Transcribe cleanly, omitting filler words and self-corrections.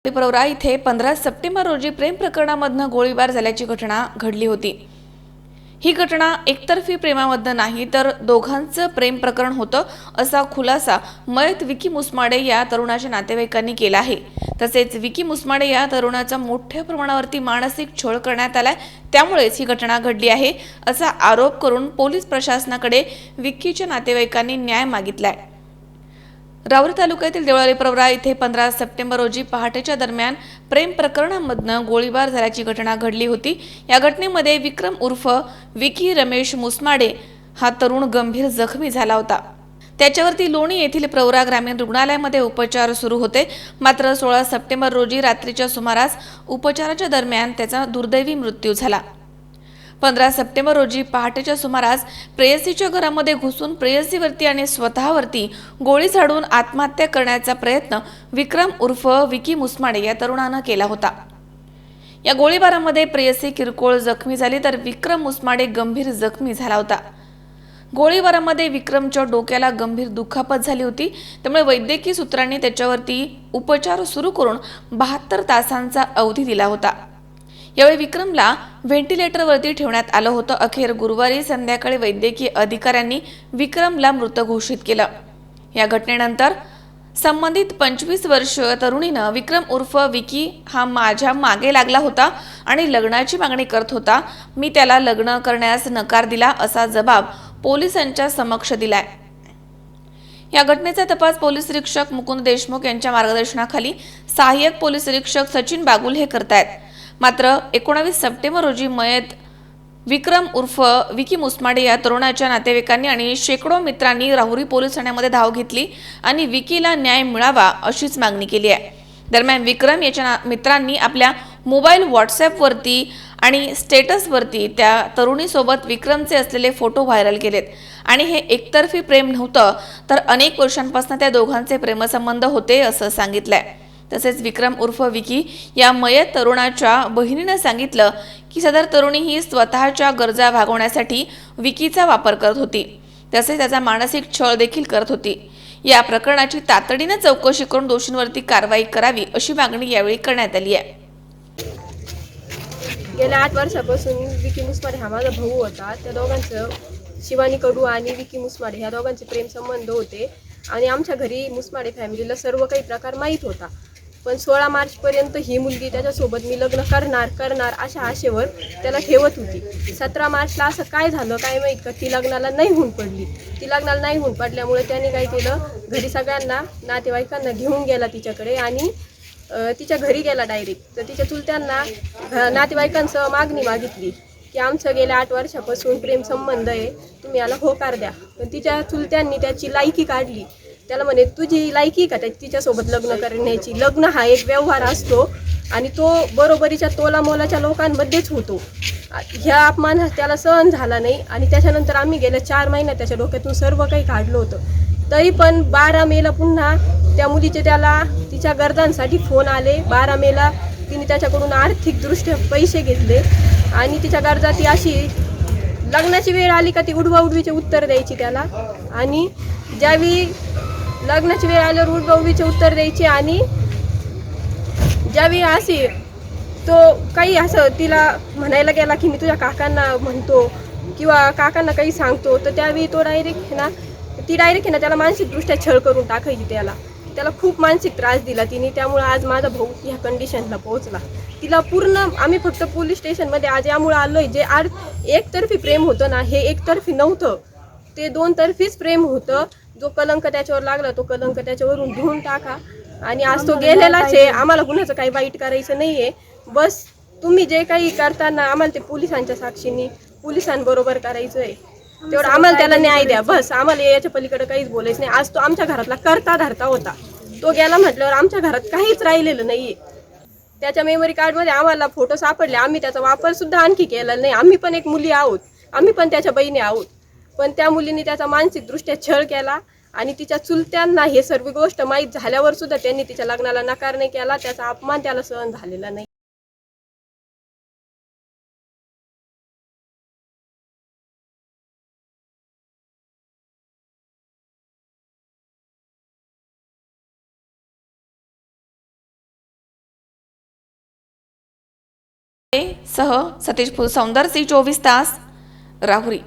प्रवरा इथे 15 सप्टेंबर रोजी प्रेम प्रकरणामधनं गोळीबार झाल्याची घटना घडली होती। ही घटना एकतर्फी प्रेमामधनं नाही तर दोघांचं प्रेम प्रकरण होतं असा खुलासा मयत विकी मुसमाडे या तरुणाच्या नातेवाईकांनी केला आहे। तसेच विकी मुसमाडे या तरुणाचा मोठ्या प्रमाणावरती मानसिक छळ करण्यात आलाय, त्यामुळेच ही घटना घडली आहे असा आरोप करून पोलीस प्रशासनाकडे विकीच्या नातेवाईकांनी न्याय मागितलाय। राहुरी तालुक्यातील देवळाली प्रवरा इथे 15 सप्टेंबर रोजी पहाटेच्या दरम्यान प्रेम प्रकरणामधनं गोळीबार झाल्याची घटना घडली होती। या घटनेमध्ये विक्रम उर्फ विकी रमेश मुसमाडे हा तरुण गंभीर जखमी झाला होता। त्याच्यावरती लोणी येथील प्रवरा ग्रामीण रुग्णालयामध्ये उपचार सुरू होते। मात्र 16 सप्टेंबर रोजी रात्रीच्या सुमारास उपचाराच्या दरम्यान त्याचा दुर्दैवी मृत्यू झाला। 15 सप्टेंबर रोजी पहाटेच्या सुमारास प्रेयसीच्या घरामध्ये घुसून प्रेयसीवरती आणि स्वतःवरती गोळी झाडून आत्महत्या करण्याचा प्रयत्न विक्रम उर्फ विकी मुसमाडे या तरुणानं केला होता। या गोळीबारामध्ये प्रेयसी किरकोळ जखमी झाली तर विक्रम मुसमाडे गंभीर जखमी झाला होता। गोळीबारामध्ये विक्रमच्या डोक्याला गंभीर दुखापत झाली होती, त्यामुळे वैद्यकीय सूत्रांनी त्याच्यावरती उपचार सुरू करून 72 तासांचा अवधी दिला होता। यावेळी विक्रमला व्हेंटिलेटरवरती ठेवण्यात आलं होतं। अखेर गुरुवारी संध्याकाळी वैद्यकीय अधिकाऱ्यांनी विक्रमला मृत घोषित केलं। या घटनेनंतर संबंधित 25 वर्षीय तरुणीनं विक्रम उर्फ विकी हा माझ्या मागे लागला होता आणि लग्नाची मागणी करत होता, मी त्याला लग्न करण्यास नकार दिला असा जबाब पोलिसांच्या समक्ष दिलाय। या घटनेचा तपास पोलीस निरीक्षक मुकुंद देशमुख यांच्या मार्गदर्शनाखाली सहाय्यक पोलीस निरीक्षक सचिन बागुल हे करतायत। मात्र 19 सप्टेंबर रोजी मयत विक्रम उर्फ विकी मुसमाडे या तरुणाच्या नातेवाईकांनी आणि शेकडो मित्रांनी राहुरी पोलीस ठाण्यामध्ये धाव घेतली आणि विकीला न्याय मिळावा अशीच मागणी केली आहे। दरम्यान विक्रम याच्या मित्रांनी आपल्या मोबाईल व्हॉट्सॲपवरती आणि स्टेटसवरती त्या तरुणीसोबत विक्रमचे असलेले फोटो व्हायरल केलेत आणि हे एकतर्फी प्रेम नव्हतं तर अनेक वर्षांपासून त्या दोघांचे प्रेमसंबंध होते असं सांगितलंय। तसेच विक्रम उर्फ विकी या मयत तरुणाच्या बहिणीने सांगितलं की सदर तरुणी ही स्वतःच्या गरजा भागवण्यासाठी विकीचा वापर करत होती, तसेच त्याचा मानसिक छळ देखील करत होती। या प्रकरणाची तातडीने चौकशी करून दोषींवरती कारवाई करावी अशी मागणी यावेळी करण्यात आली आहे। गेल्या 8 वर्षापासून विकी मुसमाडे हा माझा भाऊ होता। त्या दोघांचं शिवानी कडू आणि विकी मुसमाडे ह्या दोघांचे प्रेम संबंध होते आणि आमच्या घरी मुसमाडे फॅमिलीला सर्व काही प्रकार माहीत होता। पण 16 मार्च पर्यंत ही मुलगी त्याच्यासोबत मी लग्न करणार अशा आशेवर त्याला ठेवत होती। 17 मार्चला असं काय झालं काय माहीत का ती लग्नाला नाही होऊन पडली। ती लग्नाला नाही होऊन पडल्यामुळे त्याने काय केलं, घरी सगळ्यांना नातेवाईकांना घेऊन गेला तिच्याकडे आणि तिच्या घरी गेला डायरेक्ट। तर तिच्या चुलत्यांना नातेवाईकांसह मागणी मागितली की आमचं गेल्या 8 वर्षापासून प्रेम संबंध आहे, तुम्ही याला होकार द्या। पण तिच्या चुलत्यांनी त्याची लायकी काढली। त्याला म्हणे तुझी लायकी का तिच्यासोबत लग्न करण्याची? लग्न हा एक व्यवहार असतो आणि तो बरोबरीच्या तोलामोलाच्या लोकांमध्येच होतो। ह्या अपमान त्याला सहन झाला नाही आणि त्याच्यानंतर आम्ही गेल्या 4 महिन्यात त्याच्या डोक्यातून सर्व काही काढलं होतं। तरी पण 12 मेला पुन्हा त्या मुलीचे त्याला तिच्या गरजांसाठी फोन आले। 12 मेला तिने त्याच्याकडून आर्थिकदृष्ट्या पैसे घेतले आणि तिच्या गरजा ती अशी लग्नाची वेळ आली का ती उडवाउडवीचे उत्तर द्यायची त्याला आणि ज्यावेळी लग्नाची वेळ आल्यावर उडवाउडवीचे उत्तर द्यायची आणि ज्यावेळी अशी तो काही असं तिला म्हणायला गेला की मी तुझ्या काकांना म्हणतो किंवा काकांना काही सांगतो, तर त्यावेळी तो डायरेक्ट आहे ना त्याला मानसिकदृष्ट्या छळ करून टाकायची। त्याला खूप मानसिक त्रास दिला तिने। त्यामुळे आज माझा भाऊ ह्या कंडिशनला पोहोचला। तिला पूर्ण आम्ही फक्त पोलीस स्टेशनमध्ये आज यामुळे आलोय, जे एकतर्फी प्रेम होतं ना हे एकतर्फी नव्हतं, ते 2 तर्फीच प्रेम होतं। जो कलंक त्याच्यावर लागला तो कलंक त्याच्यावरून धुवून टाका आणि आज तो गेलेलाच आहे। आम्हाला कुणाचं काही वाईट करायचं नाहीये, बस तुम्ही जे काही करताना आम्हाला ते पोलिसांच्या साक्षीने पोलिसांबरोबर करायचं आहे, तेवढं आम्हाला त्याला न्याय द्या, बस। आम्हाला याच्या पलीकडे काहीच बोलायचं नाही। आज तो आमच्या घरातला करता धरता होता, तो गेला म्हटल्यावर आमच्या घरात काहीच राहिलेलं नाहीये। त्याच्या मेमरी कार्डमध्ये आम्हाला फोटो सापडले, आम्ही त्याचा वापर सुद्धा आणखी केलेला नाही। आम्ही पण एक मुली आहोत, आम्ही पण त्याच्या बहिणी आहोत, पण त्या मुलीने त्याचा मानसिकदृष्ट्या छळ केला आणि तिच्या चुलत्यांना हे सर्व गोष्ट माहीत झाल्यावर सुद्धा त्यांनी तिच्या लग्नाला नकार नाही केला। त्याचा अपमान त्याला सहन झालेला नाही। सह सतीश फुलसौंदर सी 24 तास राहुरी.